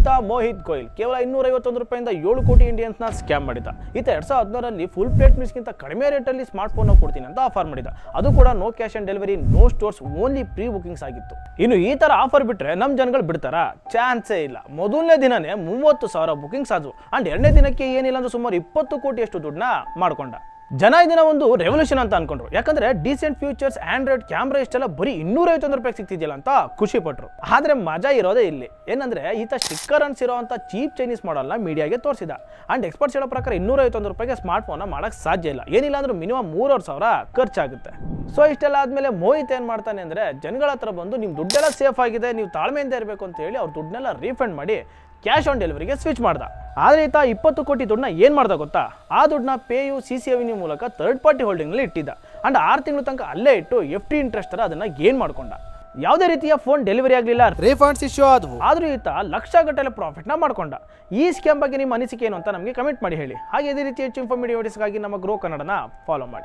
ಈತ ಮೋಹಿತ್ ಗೋಯಲ್ ಕೇವಲ 251 ರೂಪಾಯಿಂದ 7 ಕೋಟಿ ಇಂಡಿಯನ್ಸ್ನ ಸ್ಕ್ಯಾಮ್ ಮಾಡಿದ. ಈತ 2016ರಲ್ಲಿ ಫುಲ್ ಪ್ಲೇಟ್ ಮೀಲ್ಸ್ಗಿಂತ ಕಡಿಮೆ ರೇಟಲ್ಲಿ ಸ್ಮಾರ್ಟ್ ಫೋನ್ ಕೊಡ್ತೀನಿ ಅಂತ ಆಫರ್ ಮಾಡಿದ. ಅದು ಕೂಡ no cash on delivery, no stores, only prebookings ಆಗಿತ್ತು. ಇನ್ನು ಈ ತರ ಆಫರ್ ಬಿಟ್ರೆ ನಮ್ ಜನಗಳು ಬಿಡ್ತಾರ? ಚಾನ್ಸೇ ಇಲ್ಲ. ಮೊದಲನೇ ದಿನನೇ 30,000 ಬುಕಿಂಗ್ಸ್ ಆದವು. ಅಂಡ್ ಎರಡನೇ ದಿನಕ್ಕೆ ಏನಿಲ್ಲ ಅಂದ್ರೆ ಸುಮಾರು 20 ಕೋಟಿಯಷ್ಟು ದುಡ್ಡನ್ನ ಮಾಡ್ಕೊಂಡ. ಜನ ಇದನ್ನ ಒಂದು ರೆವಲ್ಯೂಷನ್ ಅಂತ ಅನ್ಕೊಂಡ್ರು. ಯಾಕಂದ್ರೆ ಡೀಸೆಂಟ್ ಫ್ಯೂಚರ್ಸ್, ಆಂಡ್ರಾಯ್ಡ್ ಕ್ಯಾಮ್ರಾ ಇಷ್ಟೆಲ್ಲ ಬರೀ 251 ರೂಪಾಯಿ ಸಿಗ್ತಿದ್ಯಲ್ಲ ಅಂತ ಖುಷಿ ಪಟ್ರು. ಆದ್ರೆ ಮಜಾ ಇರೋದೇ ಇಲ್ಲಿ. ಏನಂದ್ರೆ ಈತ ಸ್ಟಿಕ್ಕರ್ ಅನ್ಸಿರೋ ಅಂತ ಚೀಪ್ ಚೈನೀಸ್ ಮಾಡಲ್ನ ಮೀಡಿಯಾಗೆ ತೋರಿಸಿದ. ಅಂಡ್ ಎಕ್ಸ್ಪರ್ಟ್ಸ್ ಹೇಳೋ ಪ್ರಕಾರ 251 ರೂಪಾಯಿಗೆ ಸ್ಮಾರ್ಟ್ ಫೋನ್ ಮಾಡಕ್ ಸಾಧ್ಯ ಇಲ್ಲ. ಏನಿಲ್ಲ ಅಂದ್ರೆ ಮಿನಿಮಮ್ 3,000 ಖರ್ಚಾಗುತ್ತೆ. ಸೊ ಇಷ್ಟೆಲ್ಲ ಆದ್ಮೇಲೆ ಮೋಹಿತ್ ಏನ್ ಮಾಡ್ತಾನೆ ಅಂದ್ರೆ ಜನಗಳ ಹತ್ರ ಬಂದು ನಿಮ್ ದುಡ್ಡೆಲ್ಲ ಸೇಫ್ ಆಗಿದೆ, ನೀವು ತಾಳ್ಮೆಯಿಂದ ಇರಬೇಕು ಅಂತ ಹೇಳಿ ಅವ್ರ ದುಡ್ಡನ್ನೆಲ್ಲ ರೀಫಂಡ್ ಮಾಡಿ ಕ್ಯಾಶ್ ಆನ್ ಡೆಲಿವರಿಗೆ ಸ್ವಿಚ್ ಮಾಡ್ದ. ಆದರೆ ಈತ 20 ಕೋಟಿ ದುಡ್ಡನ್ನ ಏನು ಮಾಡ್ದ ಗೊತ್ತಾ? ಆ ದುಡ್ಡನ್ನ ಪೇಯು CC ಅವೆನ್ಯೂ ಮೂಲಕ ಥರ್ಡ್ ಪಾರ್ಟಿ ಹೋಲ್ಡಿಂಗ್ನಲ್ಲಿ ಇಟ್ಟಿದ್ದ. ಅಂಡ್ 6 ತಿಂಗಳ ತನಕ ಅಲ್ಲೇ ಇಟ್ಟು FD ಇಂಟ್ರೆಸ್ಟ್ ತರ ಅದನ್ನ ಗೇನ್ ಮಾಡ್ಕೊಂಡ. ಯಾವುದೇ ರೀತಿಯ ಫೋನ್ ಡೆಲಿವರಿ ಆಗಲಿಲ್ಲ, ರೀಫಂಡ್ಸ್ ಇಶ್ಯೂ ಆದವು. ಆದರೂ ಈತ ಲಕ್ಷಗಟ್ಟಲೆ ಪ್ರಾಫಿಟ್ನ ಮಾಡ್ಕೊಂಡ. ಈ ಸ್ಕ್ಯಾಮ್ ಬಗ್ಗೆ ನಿಮ್ಮ ಅನಿಸಿಕೆ ಏನು ಅಂತ ನಮಗೆ ಕಮೆಂಟ್ ಮಾಡಿ ಹೇಳಿ. ಹಾಗೆ ಇದೇ ರೀತಿ ಹೆಚ್ಚು ಇನ್ಫಾರ್ಮೇಟಿವ್ ವಿಡಿಯೋಸ್ಗಾಗಿ ನಮ್ಮ ಗ್ರೋ ಕನ್ನಡನ ಫಾಲೋ ಮಾಡಿ.